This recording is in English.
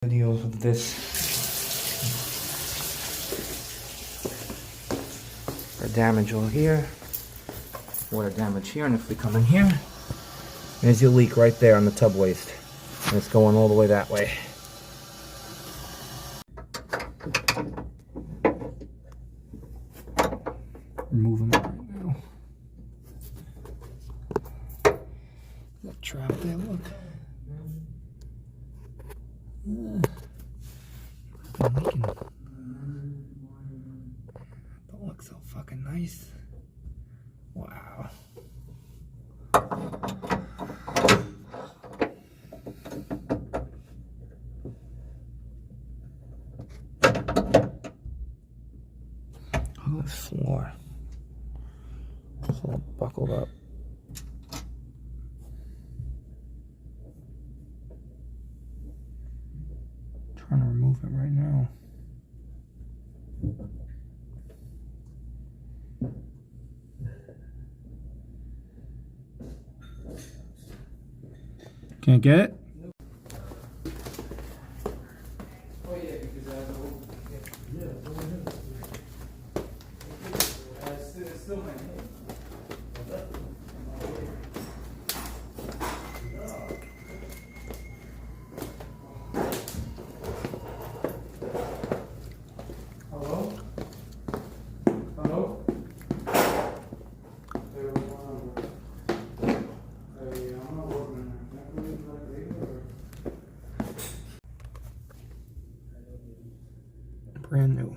Videos of this or damage over here, water damage here, and if we come in here, there's your leak right there on the tub waste, and it's going all the way that way. Moving it right now. That trap there, look. Don't look so fucking nice. Wow. Oh, this floor. It's all buckled up. Trying to remove it right now. Can't get it? Oh yeah, because I have it's still my name. Hello? Hello? I'm not working. Brand new.